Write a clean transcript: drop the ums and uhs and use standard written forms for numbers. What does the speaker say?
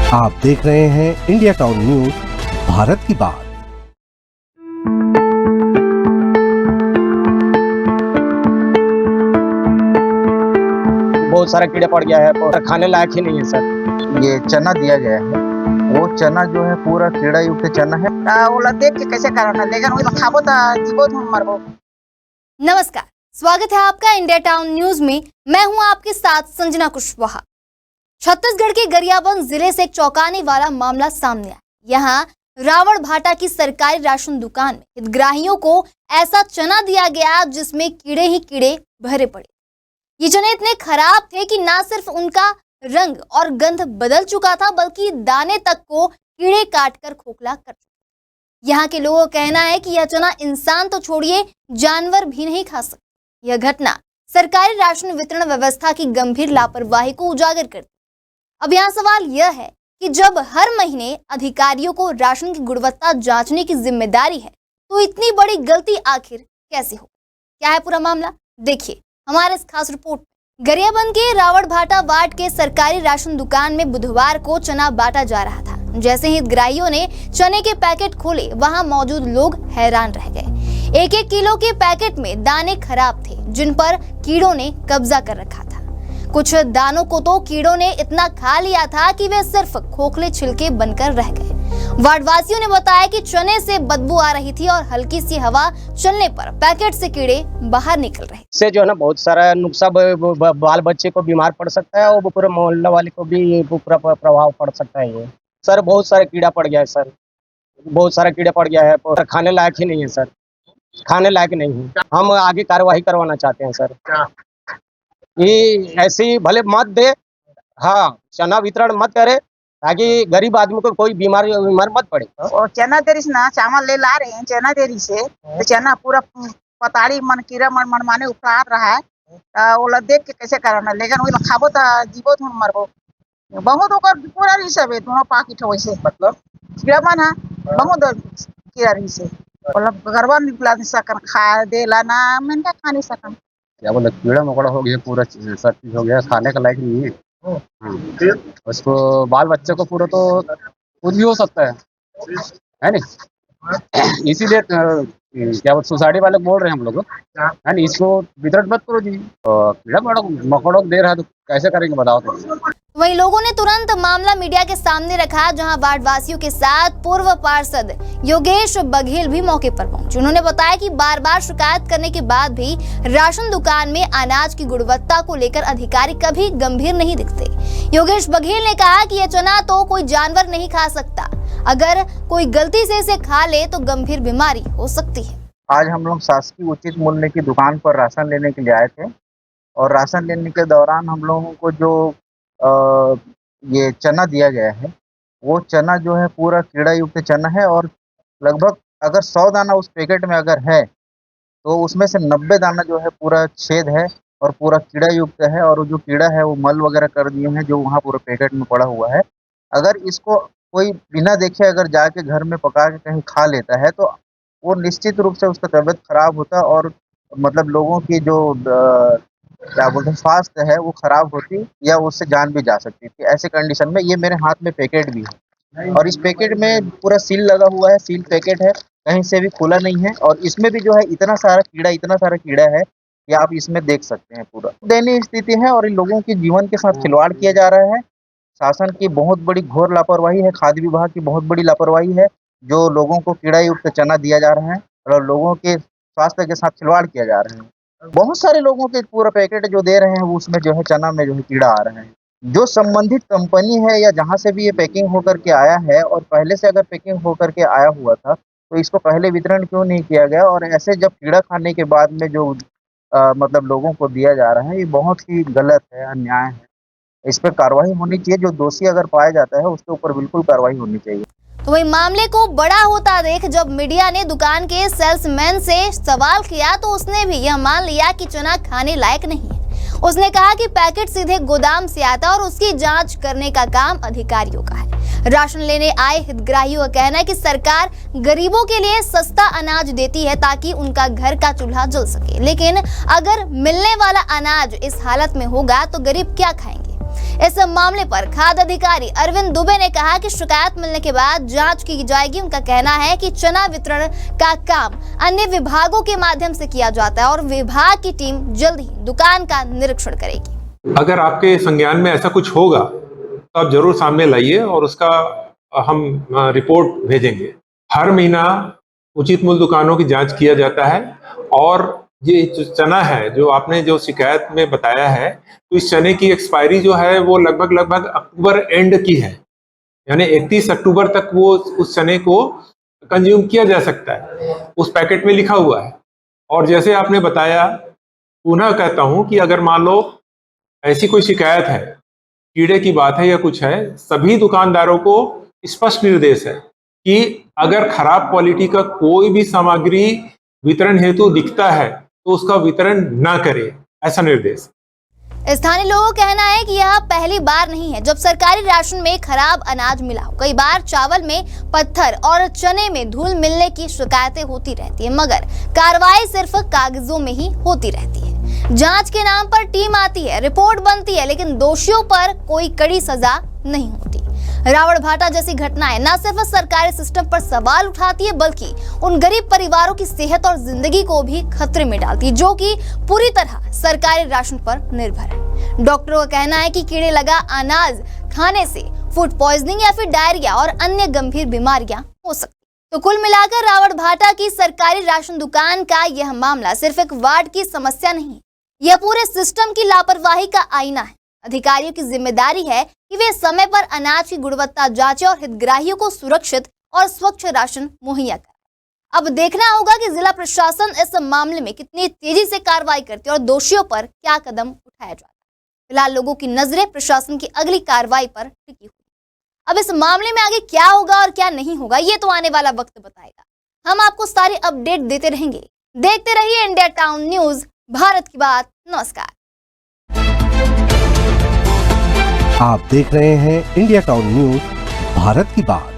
आप देख रहे हैं इंडिया टाउन न्यूज, भारत की बात। बहुत सारा कीड़े पड़ गया है और खाने लायक ही नहीं है सर। ये चना दिया गया है, वो चना जो है पूरा कीड़ा युक्त चना है। ओला देख के कैसे करना, लेकिन वो खाबो तो जीवो तो मरबो। नमस्कार, स्वागत है आपका इंडिया टाउन न्यूज में। मैं हूं आपके साथ संजना कुशवाहा। छत्तीसगढ़ के गरियाबंद जिले से एक चौंकाने वाला मामला सामने आया। यहां रावण भाटा की सरकारी राशन दुकान में हितग्राहियों को ऐसा चना दिया गया जिसमें कीड़े ही कीड़े भरे पड़े। ये चने इतने खराब थे कि ना सिर्फ उनका रंग और गंध बदल चुका था, बल्कि दाने तक को कीड़े काटकर खोखला कर चुके। यहाँ के लोगों का कहना है कि यह चना इंसान तो छोड़िए, जानवर भी नहीं खा सकते। यह घटना सरकारी राशन वितरण व्यवस्था की गंभीर लापरवाही को उजागर करती। अब यहाँ सवाल यह है कि जब हर महीने अधिकारियों को राशन की गुणवत्ता जांचने की जिम्मेदारी है, तो इतनी बड़ी गलती आखिर कैसे हो? क्या है पूरा मामला, देखिए हमारे इस खास रिपोर्ट में। गरियाबंद के रावण भाटा वार्ड के सरकारी राशन दुकान में बुधवार को चना बांटा जा रहा था। जैसे ही हितग्राहियों ने चने के पैकेट खोले, वहां मौजूद लोग हैरान रह गए। 1-1 किलो के पैकेट में दाने खराब थे, जिन पर कीड़ों ने कब्जा कर रखा था। कुछ दानों को तो कीड़ों ने इतना खा लिया था कि वे सिर्फ खोखले छिलके बनकर रह गए। वार्डवासियों ने बताया कि चने से बदबू आ रही थी और हल्की सी हवा चलने पर पैकेट से कीड़े बाहर निकल रहे। इससे जो है ना बहुत सारा नुकसान, बाल बच्चे को बीमार पड़ सकता है और पूरे मोहल्ला वाले को भी पूरा प्रभाव पड़ सकता है। ये सर बहुत सारे कीड़ा पड़ गया है सर, बहुत सारा कीड़ा पड़ गया है। खाने लायक ही नहीं है सर, खाने लायक नहीं है। हम आगे कार्यवाही करवाना चाहते हैं सर। ये ऐसी भले मत दे, हाँ चना वितरण मत करे ताकि गरीब आदमी को कोई बीमार मत पड़े। और चना देरी से ना चावल ले ला रहे हैं, चना देरी से तो चना पूरा पताड़ी मन कीड़ा मन माने उतार रहा है। ओला देख के कैसे करना, लेकिन वो खाबो तो जीवो तो मरबो। बहुत ओकर पूरा रही सब है, दोनों पाकिट हो वैसे मतलब कीड़ा मन है बहुत कीड़ा रही से। ओला गरबा निकला सकन खा देला ना, मैं क्या खा नहीं सकन। क्या बोले, कीड़ा मकोड़ा हो गया, पूरा सब चीज हो गया, खाने का लायक नहीं है। उसको बाल बच्चे को पूरा तो कुछ भी हो सकता है नहीं। इसीलिए क्या बोलते सोसाइटी वाले बोल रहे हैं हम लोग, है नहीं, इसको वितरण मत करो जी। कीड़ा मकोड़ा दे रहा है तो कैसे करेंगे बताओ तो। वहीं लोगों ने तुरंत मामला मीडिया के सामने रखा, जहां वार्डवासियों के साथ पूर्व पार्षद योगेश बघेल भी मौके पर पहुंचे। उन्होंने बताया कि बार बार शिकायत करने के बाद भी राशन दुकान में अनाज की गुणवत्ता को लेकर अधिकारी कभी गंभीर नहीं दिखते। योगेश बघेल ने कहा कि यह चना तो कोई जानवर नहीं खा सकता, अगर कोई गलती से इसे खा ले तो गंभीर बीमारी हो सकती है। आज हम लोग शासकीय उचित मूल्य की दुकान पर राशन लेने के लिए आए थे, और राशन लेने के दौरान हम लोगों को जो ये चना दिया गया है, वो चना जो है पूरा कीड़ा युक्त चना है। और लगभग अगर 100 दाना उस पैकेट में अगर है, तो उसमें से 90 दाना जो है पूरा छेद है और पूरा कीड़ा युक्त है। और जो कीड़ा है वो मल वगैरह कर दिए हैं, जो वहाँ पूरे पैकेट में पड़ा हुआ है। अगर इसको कोई बिना देखे अगर जाके घर में पका के कहीं खा लेता है, तो वो निश्चित रूप से उसका तबीयत खराब होता और मतलब लोगों की जो क्या बोलते हैं स्वास्थ्य है वो खराब होती, या उससे जान भी जा सकती थी। ऐसे कंडीशन में ये मेरे हाथ में पैकेट भी है, और इस पैकेट में पूरा सील लगा हुआ है, सील पैकेट है, कहीं से भी खुला नहीं है। और इसमें भी जो है इतना सारा कीड़ा है कि आप इसमें देख सकते हैं। पूरा दयनीय स्थिति है और इन लोगों के जीवन के साथ खिलवाड़ किया जा रहा है। शासन की बहुत बड़ी घोर लापरवाही है, खाद्य विभाग की बहुत बड़ी लापरवाही है, जो लोगों को कीड़ा युक्त चना दिया जा रहा है और लोगों के स्वास्थ्य के साथ खिलवाड़ किया जा रहा है। बहुत सारे लोगों के पूरा पैकेट जो दे रहे हैं, उसमें जो है चना में जो है कीड़ा आ रहा है। जो संबंधित कंपनी है या जहां से भी ये पैकिंग होकर के आया है, और पहले से अगर पैकिंग होकर के आया हुआ था, तो इसको पहले वितरण क्यों नहीं किया गया? और ऐसे जब कीड़ा खाने के बाद में जो मतलब लोगों को दिया जा रहा है, ये बहुत ही गलत है, अन्याय है। इस पर कार्रवाई होनी चाहिए। जो दोषी अगर पाया जाता है उसके ऊपर बिल्कुल कार्रवाई होनी चाहिए। तो वही मामले को बड़ा होता देख जब मीडिया ने दुकान के सेल्समैन से सवाल किया, तो उसने भी यह मान लिया कि चना खाने लायक नहीं है। उसने कहा कि पैकेट सीधे गोदाम से आता और उसकी जांच करने का काम अधिकारियों का है। राशन लेने आए हितग्राहियों का कहना है कि सरकार गरीबों के लिए सस्ता अनाज देती है ताकि उनका घर का चूल्हा जल सके, लेकिन अगर मिलने वाला अनाज इस हालत में होगा तो गरीब क्या खाएंगे? इस मामले पर खाद्य अधिकारी अरविंद दुबे ने कहा कि शिकायत मिलने के बाद जांच की जाएगी। उनका कहना है कि चना वितरण का काम अन्य विभागों के माध्यम से किया जाता है और विभाग की टीम जल्द ही दुकान का निरीक्षण करेगी। अगर आपके संज्ञान में ऐसा कुछ होगा तो आप जरूर सामने लाइए और उसका हम रिपोर्ट भेजेंगे। हर महीना उचित मूल्य दुकानों की जांच किया जाता है और ये जो चना है जो आपने जो शिकायत में बताया है, तो इस चने की एक्सपायरी जो है वो लगभग अक्टूबर एंड की है, यानी 31 अक्टूबर तक वो उस चने को कंज्यूम किया जा सकता है, उस पैकेट में लिखा हुआ है। और जैसे आपने बताया, पुनः कहता हूं कि अगर मान लो ऐसी कोई शिकायत है, कीड़े की बात है या कुछ है, सभी दुकानदारों को स्पष्ट निर्देश है कि अगर खराब क्वालिटी का कोई भी सामग्री वितरण हेतु दिखता है तो उसका वितरण ना करे, ऐसा निर्देश। स्थानीय लोगों का कहना है कि यह पहली बार नहीं है जब सरकारी राशन में खराब अनाज मिला हो। कई बार चावल में पत्थर और चने में धूल मिलने की शिकायतें होती रहती है, मगर कार्रवाई सिर्फ कागजों में ही होती रहती है। जांच के नाम पर टीम आती है, रिपोर्ट बनती है, लेकिन दोषियों पर कोई कड़ी सजा नहीं होती। रावण भाटा जैसी घटनाएं न सिर्फ सरकारी सिस्टम पर सवाल उठाती है, बल्कि उन गरीब परिवारों की सेहत और जिंदगी को भी खतरे में डालती है, जो कि पूरी तरह सरकारी राशन पर निर्भर है। डॉक्टरों का कहना है कि कीड़े लगा अनाज खाने से फूड पॉइजनिंग या फिर डायरिया और अन्य गंभीर बीमारियां हो सकती। तो कुल मिलाकर रावण भाटा की सरकारी राशन दुकान का यह मामला सिर्फ एक वार्ड की समस्या नहीं है, यह पूरे सिस्टम की लापरवाही का आईना है। अधिकारियों की जिम्मेदारी है कि वे समय पर अनाज की गुणवत्ता जांचें और हितग्राहियों को सुरक्षित और स्वच्छ राशन मुहैया कराएं। अब देखना होगा कि जिला प्रशासन इस मामले में कितनी तेजी से कार्रवाई करती है और दोषियों पर क्या कदम उठाया जाता है। फिलहाल लोगों की नजरें प्रशासन की अगली कार्रवाई पर टिकी हुई। अब इस मामले में आगे क्या होगा और क्या नहीं होगा, ये तो आने वाला वक्त बताएगा। हम आपको सारी अपडेट देते रहेंगे। देखते रहिए इंडिया टाउन न्यूज, भारत की बात। नमस्कार। आप देख रहे हैं इंडिया टाउन न्यूज, भारत की बात।